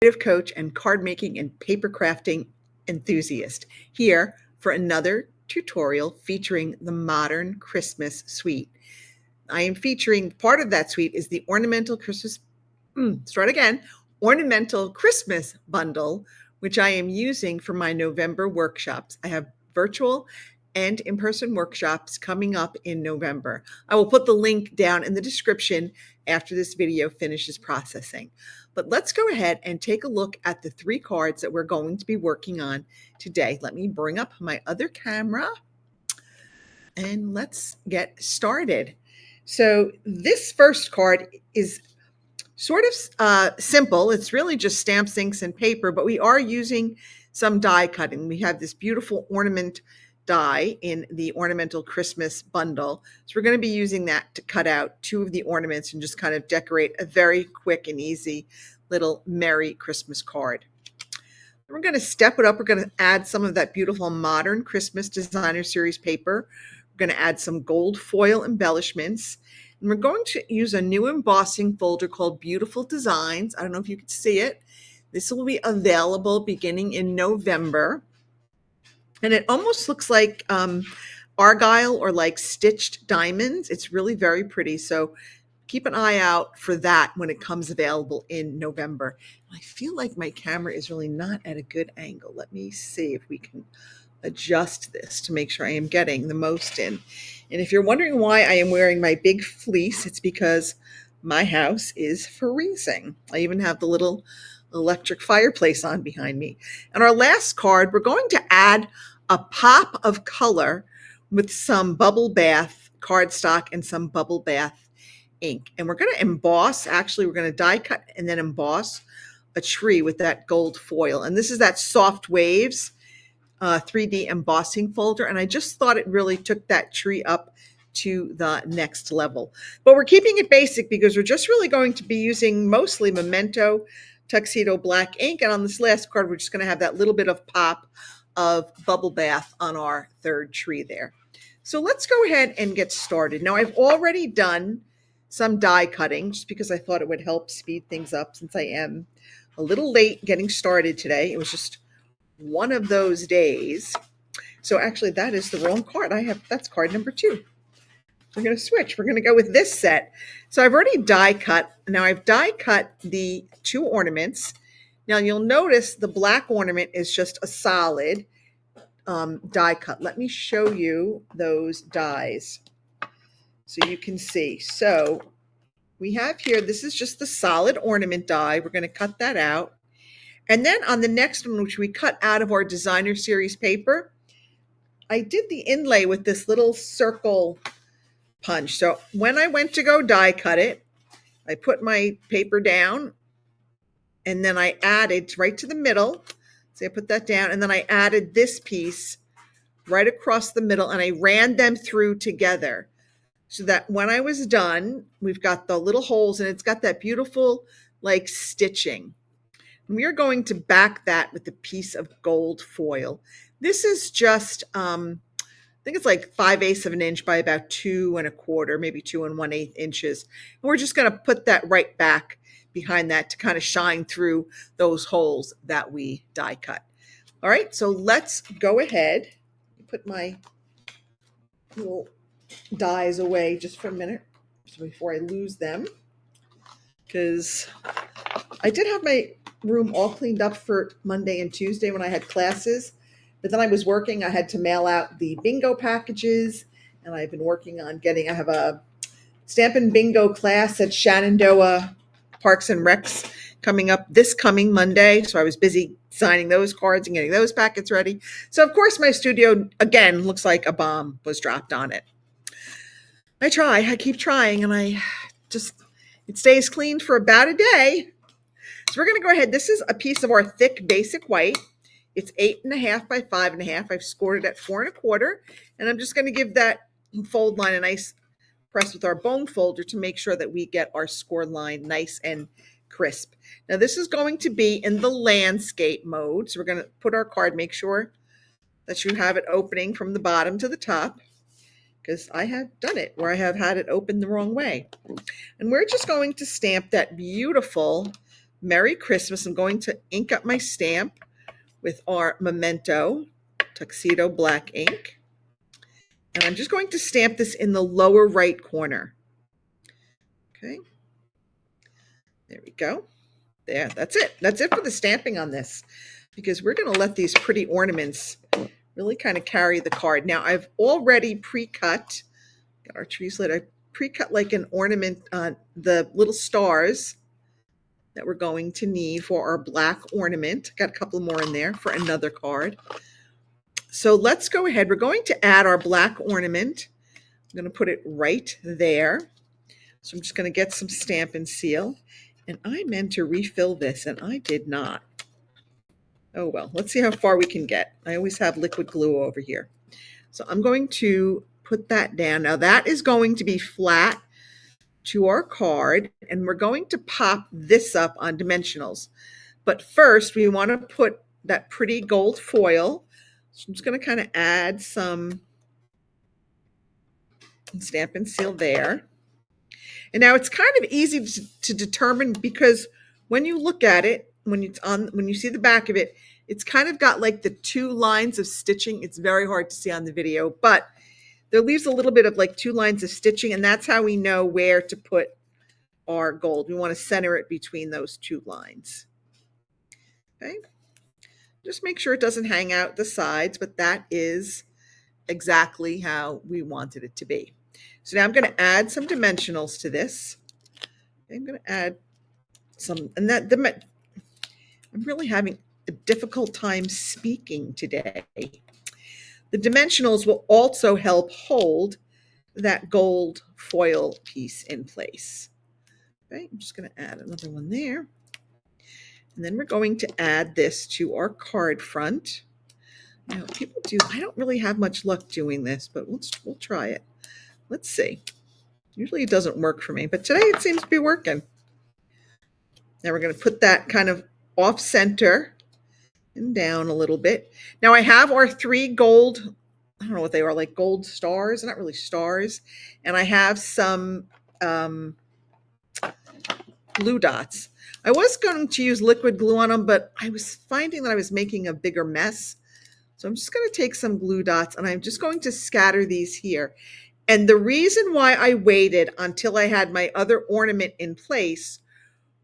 creative coach and card making and paper crafting enthusiast, here for another tutorial featuring the modern Christmas suite. I am featuring part of that suite is the Ornamental Christmas Bundle, which I am using for my November workshops. I have virtual and in-person workshops coming up in November. I will put the link down in the description after this video finishes processing. But let's go ahead and take a look at the 3 cards that we're going to be working on today. Let me bring up my other camera and let's get started. So this first card is sort of simple. It's really just stamps, inks, and paper, but we are using some die cutting. We have this beautiful ornament die in the Ornamental Christmas Bundle. So we're going to be using that to cut out 2 of the ornaments and just kind of decorate a very quick and easy little Merry Christmas card. We're going to step it up. We're going to add some of that beautiful modern Christmas designer series paper. We're going to add some gold foil embellishments. And we're going to use a new embossing folder called Beautiful Designs. I don't know if you can see it. This will be available beginning in November. And it almost looks like argyle or like stitched diamonds. It's really very pretty. So keep an eye out for that when it comes available in November. I feel like my camera is really not at a good angle. Let me see if we can adjust this to make sure I am getting the most in. And if you're wondering why I am wearing my big fleece, it's because my house is freezing. I even have the little electric fireplace on behind me. And our last card, we're going to add a pop of color with some bubble bath cardstock and some bubble bath ink. And we're going to emboss, actually we're going to die cut and then emboss a tree with that gold foil. And this is that Soft Waves 3D embossing folder. And I just thought it really took that tree up to the next level. But we're keeping it basic because we're just really going to be using mostly Memento Tuxedo Black ink. And on this last card, we're just going to have that little bit of pop of bubble bath on our 3rd tree there. So let's go ahead and get started. Now I've already done some die cutting just because I thought it would help speed things up since I am a little late getting started today. It was just one of those days. So actually that is the wrong card. That's card number 2. We're going to switch. We're going to go with this set. So I've already die cut. Now I've die cut the 2 ornaments. Now you'll notice the black ornament is just a solid die cut. Let me show you those dies so you can see. So we have here, this is just the solid ornament die. We're going to cut that out. And then on the next one, which we cut out of our designer series paper, I did the inlay with this little circle punch. So when I went to go die cut it, I put my paper down and then I added right to the middle. So I put that down and then I added this piece right across the middle and I ran them through together so that when I was done, we've got the little holes and it's got that beautiful like stitching. And we are going to back that with a piece of gold foil. This is just, I think it's like 5/8 of an inch by about 2 1/4, maybe 2 1/8 inches. And we're just going to put that right back behind that to kind of shine through those holes that we die cut. All right, so let's go ahead. Put my little dies away just for a minute so before I lose them, because I did have my room all cleaned up for Monday and Tuesday when I had classes, but then I was working. I had to mail out the bingo packages, and I've been working on I have a Stampin' Bingo class at Shenandoah Parks and Recs coming up this coming Monday. So I was busy signing those cards and getting those packets ready. So of course my studio again looks like a bomb was dropped on it. I keep trying and it stays clean for about a day. So we're going to go ahead. This is a piece of our thick basic white. It's 8.5 by 5.5. I've scored it at 4 1/4. And I'm just going to give that fold line a nice press with our bone folder to make sure that we get our score line nice and crisp. Now this is going to be in the landscape mode. So we're going to put our card, make sure that you have it opening from the bottom to the top, because I have done it where I have had it open the wrong way. And we're just going to stamp that beautiful Merry Christmas. I'm going to ink up my stamp with our Memento Tuxedo black ink. And I'm just going to stamp this in the lower right corner. Okay. There we go. There, that's it. That's it for the stamping on this, because we're going to let these pretty ornaments really kind of carry the card. Now, I've already pre-cut, got our trees lit, I pre-cut like an ornament, the little stars that we're going to need for our black ornament. Got a couple more in there for another card. So let's go ahead. We're going to add our black ornament. I'm going to put it right there. So I'm just going to get some Stampin' Seal. And I meant to refill this, and I did not. Oh, well, let's see how far we can get. I always have liquid glue over here. So I'm going to put that down. Now that is going to be flat to our card, and we're going to pop this up on dimensionals. But first, we want to put that pretty gold foil. So I'm just going to kind of add some Stampin' Seal there. And now it's kind of easy to determine, because when you look at it, when you see the back of it, it's kind of got like the two lines of stitching. It's very hard to see on the video, but there leaves a little bit of like two lines of stitching, and that's how we know where to put our gold. We want to center it between those two lines. Okay. Just make sure it doesn't hang out the sides, but that is exactly how we wanted it to be. So now I'm going to add some dimensionals to this. I'm going to add some, and I'm really having a difficult time speaking today. The dimensionals will also help hold that gold foil piece in place. Okay, I'm just going to add another one there. And then we're going to add this to our card front. Now, I don't really have much luck doing this, but we'll try it. Let's see. Usually it doesn't work for me, but today it seems to be working. Now we're going to put that kind of off center and down a little bit. Now I have our three gold, I don't know what they are, like gold stars, not really stars. And I have some glue dots. I was going to use liquid glue on them, but I was finding that I was making a bigger mess. So I'm just going to take some glue dots, and I'm just going to scatter these here. And the reason why I waited until I had my other ornament in place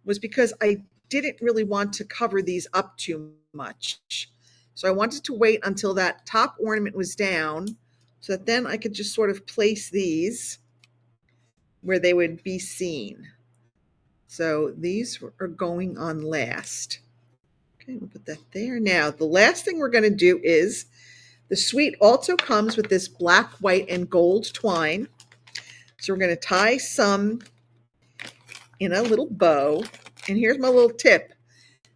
was because I didn't really want to cover these up too much. So I wanted to wait until that top ornament was down, so that then I could just sort of place these where they would be seen. So these are going on last. Okay, we'll put that there. Now, the last thing we're going to do is, the suite also comes with this black, white, and gold twine. So we're going to tie some in a little bow. And here's my little tip.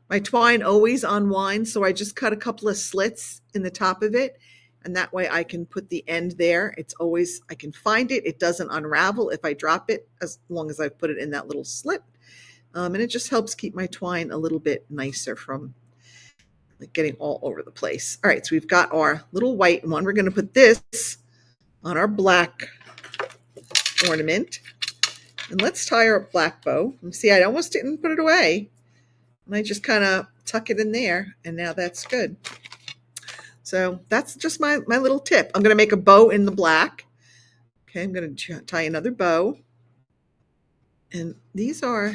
My twine always unwinds, so I just cut a couple of slits in the top of it. And that way I can put the end there. It's always, I can find it. It doesn't unravel if I drop it, as long as I put it in that little slit. And it just helps keep my twine a little bit nicer from like getting all over the place. All right, so we've got our little white one. We're going to put this on our black ornament. And let's tie our black bow. And see, I almost didn't put it away. And I just kind of tuck it in there, and now that's good. So that's just my little tip. I'm going to make a bow in the black. Okay, I'm going to tie another bow. And these are,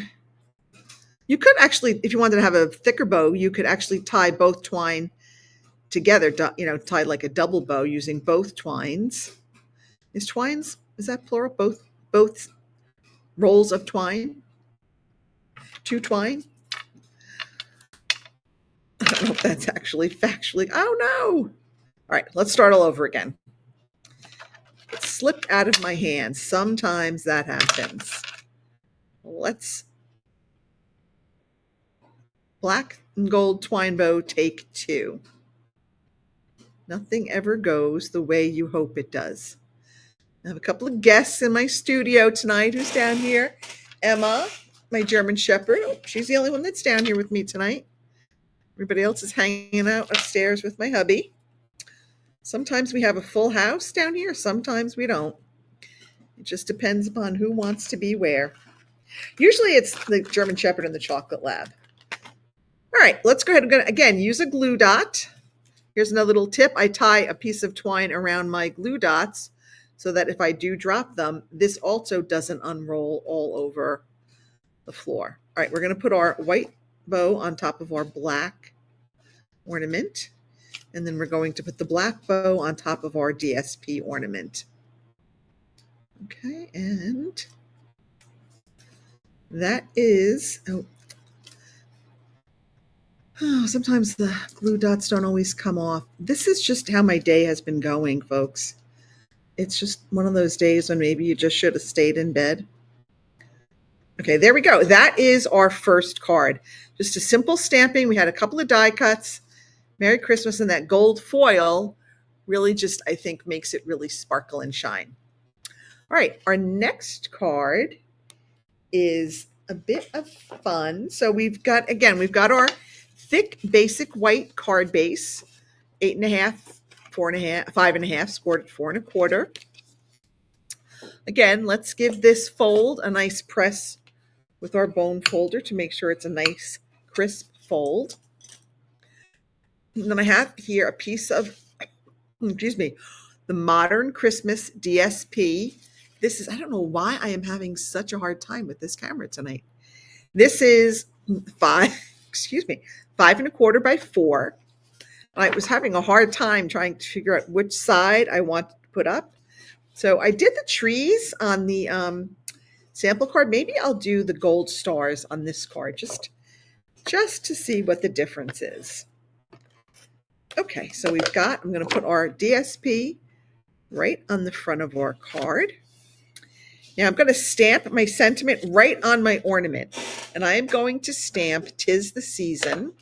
you could actually, if you wanted to have a thicker bow, you could actually tie both twine together, tie like a double bow using both twines. Is that plural? Both rolls of twine? Two twine? I don't know if that's actually factually. Oh no! All right, let's start all over again. It slipped out of my hand. Sometimes that happens. Black and gold twine bow, take 2. Nothing ever goes the way you hope it does. I have a couple of guests in my studio tonight who's down here. Emma, my German Shepherd. Oh, she's the only one that's down here with me tonight. Everybody else is hanging out upstairs with my hubby. Sometimes we have a full house down here. Sometimes we don't. It just depends upon who wants to be where. Usually it's the German Shepherd and the Chocolate Lab. All right, let's go ahead and again use a glue dot. Here's another little tip. I tie a piece of twine around my glue dots so that if I do drop them, this also doesn't unroll all over the floor. All right, we're going to put our white bow on top of our black ornament, and then we're going to put the black bow on top of our DSP ornament. Okay, and that is, sometimes the glue dots don't always come off. This is just how my day has been going, folks. It's just one of those days when maybe you just should have stayed in bed. Okay, there we go. That is our first card. Just a simple stamping. We had a couple of die cuts. Merry Christmas, and that gold foil really just, I think, makes it really sparkle and shine. All right, our next card is a bit of fun. So we've got our thick basic white card base, 8.5, 4.5, 5.5, scored at 4 1/4. Again, let's give this fold a nice press with our bone folder to make sure it's a nice crisp fold. And then I have here a piece of, the Modern Christmas DSP. This is, I don't know why I am having such a hard time with this camera tonight. This is 5 1/4 by 4. I was having a hard time trying to figure out which side I want to put up. So I did the trees on the sample card. Maybe I'll do the gold stars on this card just to see what the difference is. Okay, so I'm going to put our DSP right on the front of our card. Now I'm going to stamp my sentiment right on my ornament, and I am going to stamp "'Tis the Season."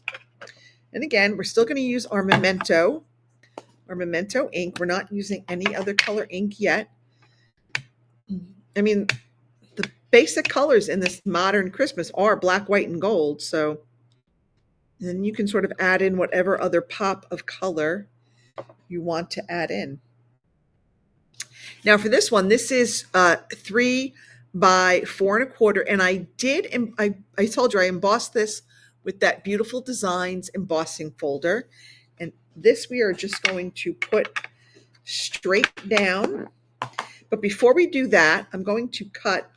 And again, we're still going to use our Memento ink. We're not using any other color ink yet. I mean, the basic colors in this Modern Christmas are black, white, and gold. So then you can sort of add in whatever other pop of color you want to add in. Now for this one, this is 3 by 4 1/4, and I told you I embossed this with that Beautiful Designs embossing folder, and this we are just going to put straight down. But before we do that, I'm going to cut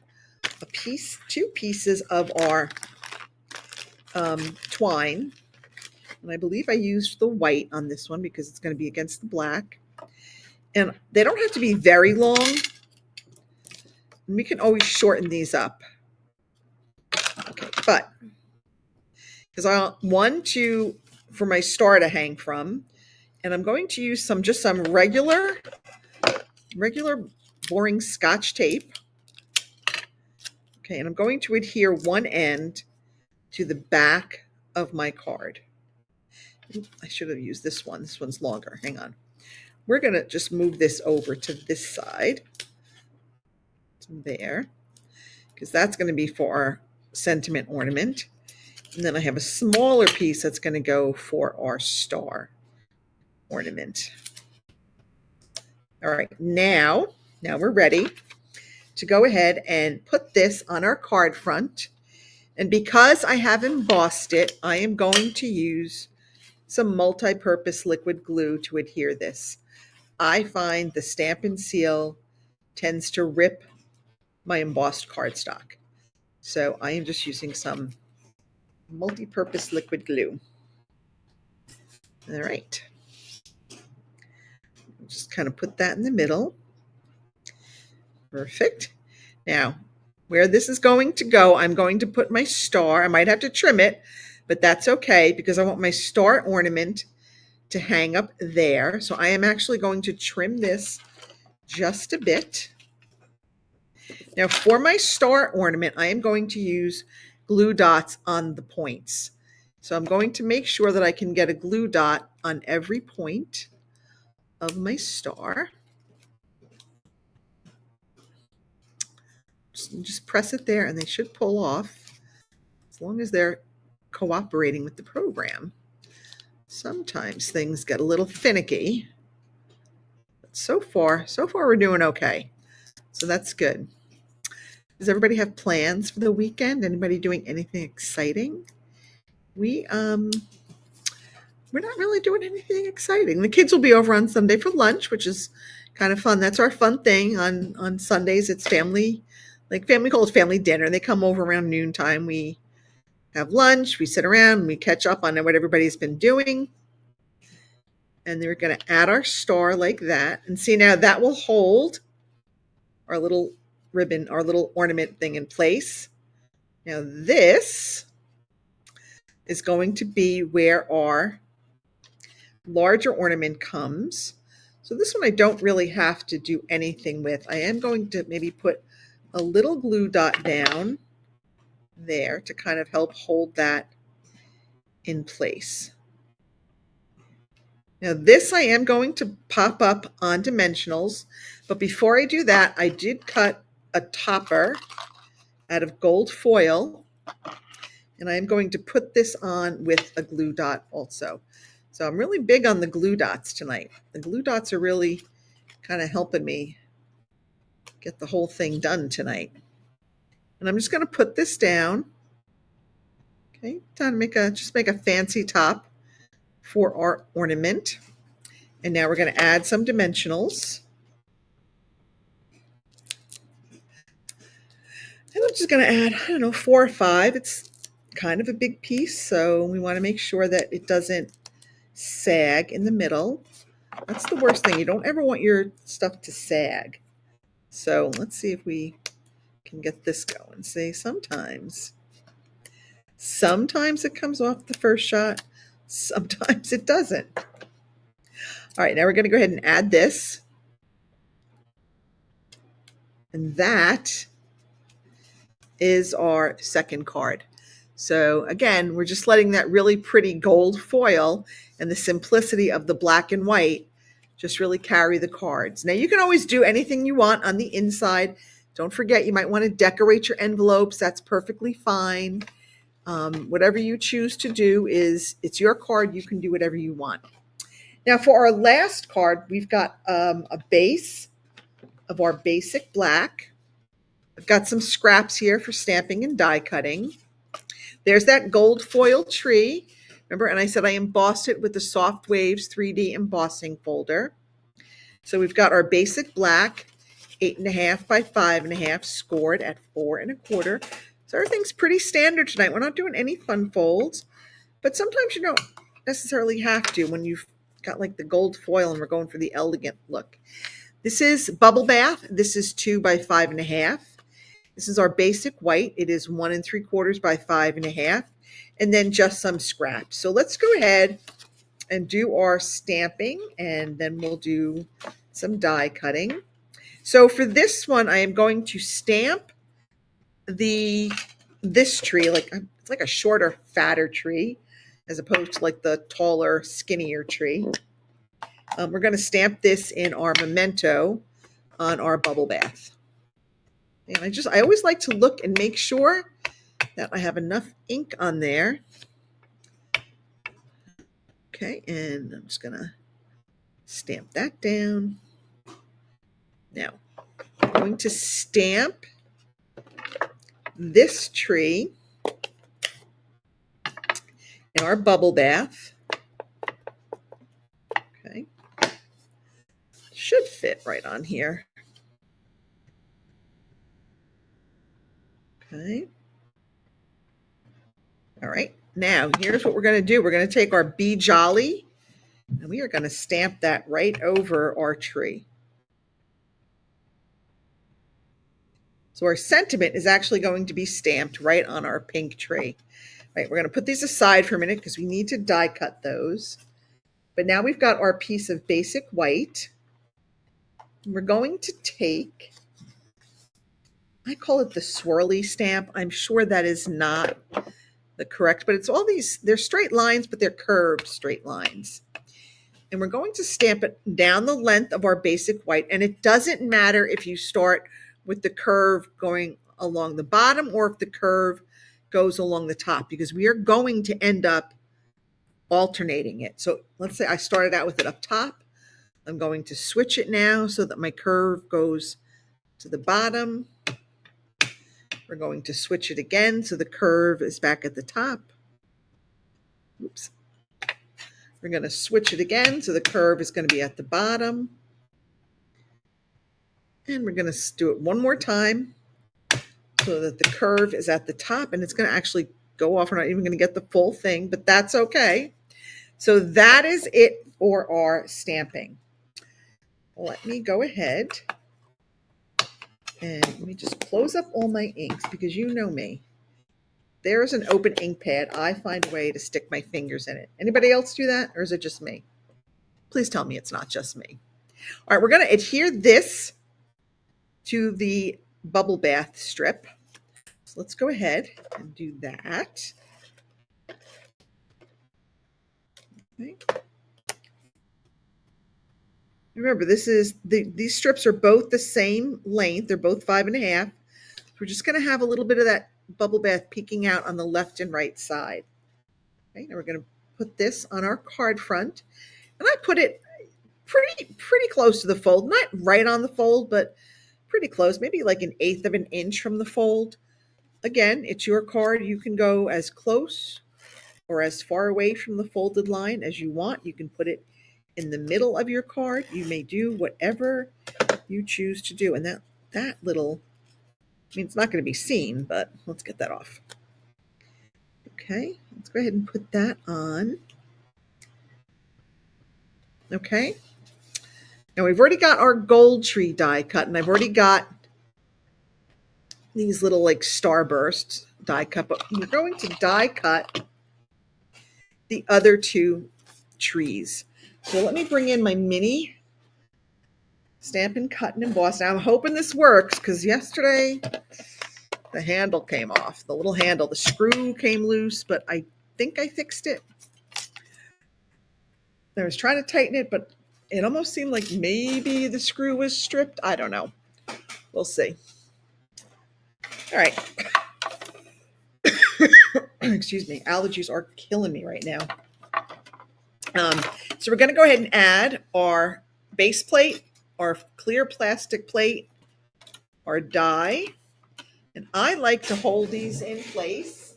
two pieces of our twine, and I believe I used the white on this one because it's going to be against the black. And they don't have to be very long. We can always shorten these up. Okay, but because I want one for my star to hang from, and I'm going to use some regular boring Scotch tape. Okay, and I'm going to adhere one end to the back of my card. I should have used this one. This one's longer. Hang on. We're going to just move this over to this side, there, because that's going to be for our sentiment ornament. And then I have a smaller piece that's going to go for our star ornament. All right, now we're ready to go ahead and put this on our card front. And because I have embossed it, I am going to use some multi-purpose liquid glue to adhere this. I find the Stampin' Seal tends to rip my embossed cardstock. So I am just using some multi-purpose liquid glue. All right. Just kind of put that in the middle. Perfect. Now, where this is going to go, I'm going to put my star. I might have to trim it, but that's okay because I want my star ornament to hang up there. So I am actually going to trim this just a bit. Now for my star ornament, I am going to use glue dots on the points. So I'm going to make sure that I can get a glue dot on every point of my star. Just press it there and they should pull off as long as they're cooperating with the program. Sometimes things get a little finicky, but so far we're doing okay. So that's good. Does everybody have plans for the weekend? Anybody doing anything exciting? we're not really doing anything exciting. The kids will be over on Sunday for lunch, which is kind of fun. That's our fun thing on Sundays. It's family, like family calls family dinner. They come over around noontime. We have lunch, we sit around, we catch up on what everybody's been doing. And then we're going to add our star like that. And see, now that will hold our little ribbon, our little ornament thing in place. Now this is going to be where our larger ornament comes. So this one I don't really have to do anything with. I am going to maybe put a little glue dot down there to kind of help hold that in place. Now this I am going to pop up on dimensionals, but before I do that, I did cut a topper out of gold foil, and I am going to put this on with a glue dot also. So I'm really big on the glue dots tonight. The glue dots are really kind of helping me get the whole thing done tonight. And I'm just going to put this down. Okay, time to just make a fancy top for our ornament. And now we're going to add some dimensionals. And I'm just going to add, I don't know, 4 or 5. It's kind of a big piece, so we want to make sure that it doesn't sag in the middle. That's the worst thing. You don't ever want your stuff to sag. So let's see if we can get this going. See, sometimes it comes off the first shot. Sometimes it doesn't. All right, now we're going to go ahead and add this. And that is our second card. So again, we're just letting that really pretty gold foil and the simplicity of the black and white just really carry the cards. Now you can always do anything you want on the inside. Don't forget, you might want to decorate your envelopes. That's perfectly fine. Whatever you choose to do it's your card. You can do whatever you want. Now for our last card, we've got a base of our basic black. I've got some scraps here for stamping and die cutting. There's that gold foil tree. Remember, and I said I embossed it with the Soft Waves 3D embossing folder. So we've got our basic black, 8.5 by 5.5, scored at 4 1/4. So everything's pretty standard tonight. We're not doing any fun folds, but sometimes you don't necessarily have to when you've got like the gold foil and we're going for the elegant look. This is Bubble Bath. This is 2 by 5.5. This is our basic white. It is 1 3/4 by 5.5, and then just some scraps. So let's go ahead and do our stamping, and then we'll do some die cutting. So for this one, I am going to stamp this tree, it's like a shorter, fatter tree, as opposed to like the taller, skinnier tree. We're going to stamp this in our memento on our bubble bath. And I always like to look and make sure that I have enough ink on there. Okay, and I'm just gonna stamp that down. Now, I'm going to stamp this tree in our bubble bath. Okay, should fit right on here. Okay. All right, now here's what we're going to do. We're going to take our Be Jolly and we are going to stamp that right over our tree. So our sentiment is actually going to be stamped right on our pink tree. All right, we're going to put these aside for a minute because we need to die cut those. But now we've got our piece of basic white. We're going to take, I call it the swirly stamp. I'm sure that is not the correct, but it's all these, they're straight lines, but they're curved straight lines. And we're going to stamp it down the length of our basic white. And it doesn't matter if you start with the curve going along the bottom or if the curve goes along the top, because we are going to end up alternating it. So let's say I started out with it up top. I'm going to switch it now so that my curve goes to the bottom. We're going to switch it again so the curve is back at the top. Oops. We're going to switch it again. So the curve is going to be at the bottom. And we're going to do it one more time so that the curve is at the top, and it's going to actually go off. We're not even going to get the full thing, but that's okay. So that is it for our stamping. Let me go ahead and let me just close up all my inks, because you know me. There's an open ink pad. I find a way to stick my fingers in it. Anybody else do that, or is it just me? Please tell me it's not just me. All right, we're going to adhere this to the bubble bath strip. So let's go ahead and do that. Okay. Remember, these strips are both the same length. They're both 5.5. We're just going to have a little bit of that bubble bath peeking out on the left and right side. Okay, now we're going to put this on our card front, and I put it pretty close to the fold, not right on the fold, but pretty close, maybe like 1/8 of an inch from the fold. Again, it's your card. You can go as close or as far away from the folded line as you want. You can put it in the middle of your card. You may do whatever you choose to do. And that little, I mean, it's not going to be seen, but let's get that off. Okay, let's go ahead and put that on. Okay. Now we've already got our gold tree die cut, and I've already got these little like starburst die cut, but we're going to die cut the other two trees. So let me bring in my mini Stampin' Cut and Emboss. Now I'm hoping this works, because yesterday the handle came off. The little handle, the screw came loose, but I think I fixed it. I was trying to tighten it, but it almost seemed like maybe the screw was stripped. I don't know. We'll see. All right. Excuse me. Allergies are killing me right now. So we're going to go ahead and add our base plate, our clear plastic plate, our die. And I like to hold these in place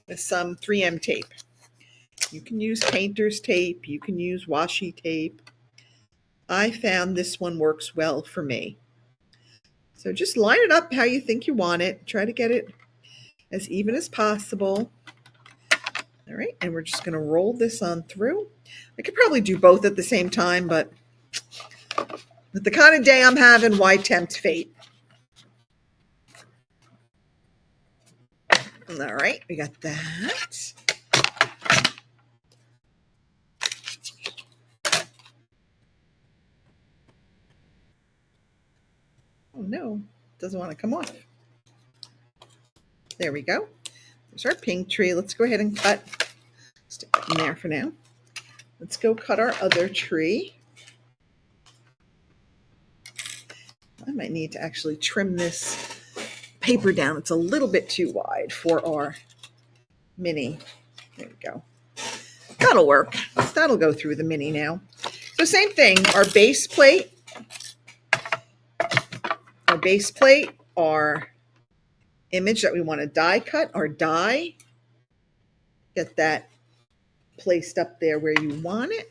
with some 3M tape. You can use painter's tape. You can use washi tape. I found this one works well for me. So just line it up how you think you want it. Try to get it as even as possible. All right, and we're just going to roll this on through. I could probably do both at the same time, but with the kind of day I'm having, why tempt fate? All right, we got that. Oh no, it doesn't want to come off. There we go. There's our pink tree. Let's go ahead and cut. Stick that in there for now. Let's go cut our other tree. I might need to actually trim this paper down. It's a little bit too wide for our mini. There we go. That'll work. That'll go through the mini now. So same thing, our base plate, our image that we want to die cut, our die. Get that placed up there where you want it.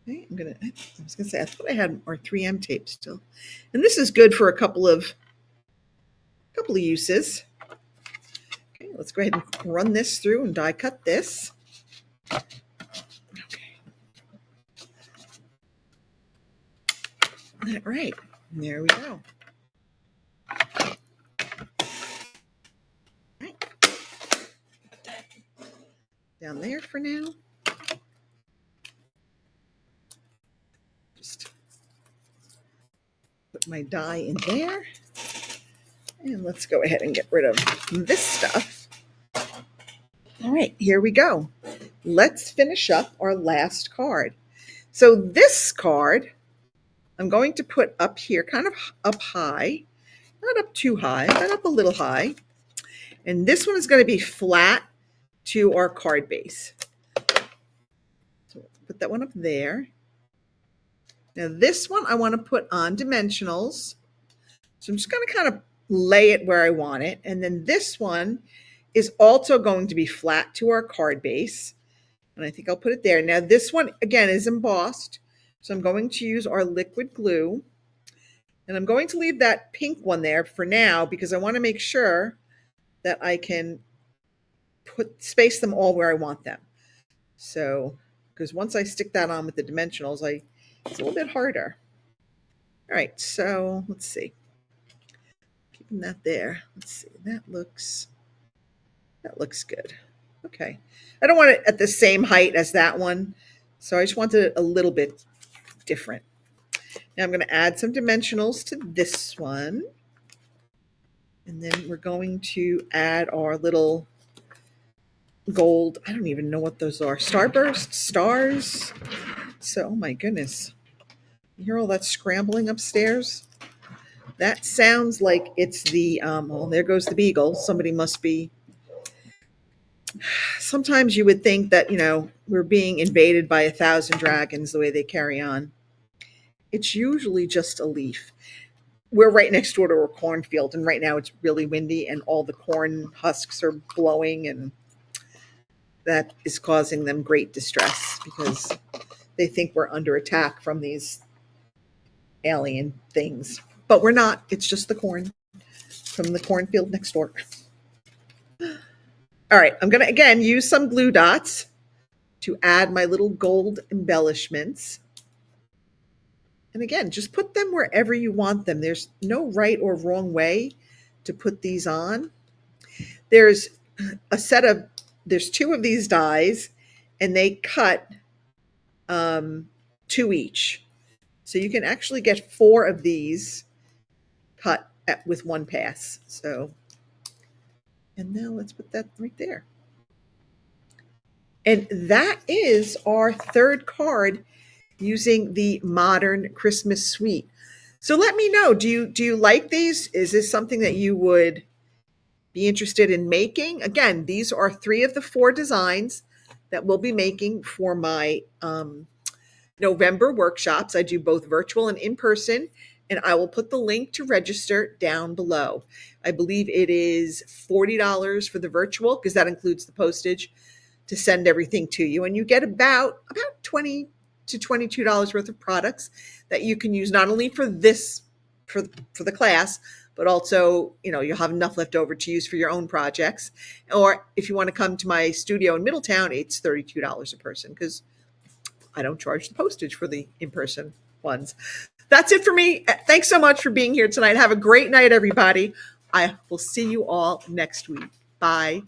Okay, I was gonna say, I thought I had our 3M tape still. And this is good for a couple of uses. Okay, let's go ahead and run this through and die cut this. Okay. All right, there we go. All right. Put that down there for now. Just put my die in there. And let's go ahead and get rid of this stuff. All right, here we go. Let's finish up our last card. So this card, I'm going to put up here, kind of up high, not up too high, but up a little high. And this one is going to be flat to our card base. So put that one up there. Now this one I want to put on dimensionals. So I'm just going to kind of lay it where I want it. And then this one is also going to be flat to our card base. And I think I'll put it there. Now this one, again, is embossed. So I'm going to use our liquid glue. And I'm going to leave that pink one there for now because I want to make sure that I can space them all where I want them. So, because once I stick that on with the dimensionals, it's a little bit harder. All right, so let's see. Keeping that there. Let's see. That looks good. Okay. I don't want it at the same height as that one, so I just wanted it a little bit different. Now I'm going to add some dimensionals to this one. And then we're going to add our little gold, I don't even know what those are, starburst, stars. So, oh my goodness. You hear all that scrambling upstairs? That sounds like it's the, well, there goes the beagle. Somebody must be. Sometimes you would think that, we're being invaded by 1,000 dragons the way they carry on. It's usually just a leaf. We're right next door to a cornfield, and right now it's really windy, and all the corn husks are blowing, and that is causing them great distress because they think we're under attack from these alien things. But we're not. It's just the corn from the cornfield next door. All right, I'm going to, again, use some glue dots to add my little gold embellishments. And again, just put them wherever you want them. There's no right or wrong way to put these on. There's two of these dies, and they cut 2 each. So you can actually get 4 of these cut with one pass. So, and now let's put that right there. And that is our third card using the Modern Christmas Suite. So let me know, do you like these? Is this something that you would be interested in making? Again, these are 3 of the 4 designs that we'll be making for my November workshops. I do both virtual and in-person, and I will put the link to register down below. I believe it is $40 for the virtual because that includes the postage to send everything to you, and you get about $20 to $22 worth of products that you can use not only for this for the class, but also, you'll have enough left over to use for your own projects. Or if you want to come to my studio in Middletown, it's $32 a person because I don't charge the postage for the in-person ones. That's it for me. Thanks so much for being here tonight. Have a great night, everybody. I will see you all next week. Bye.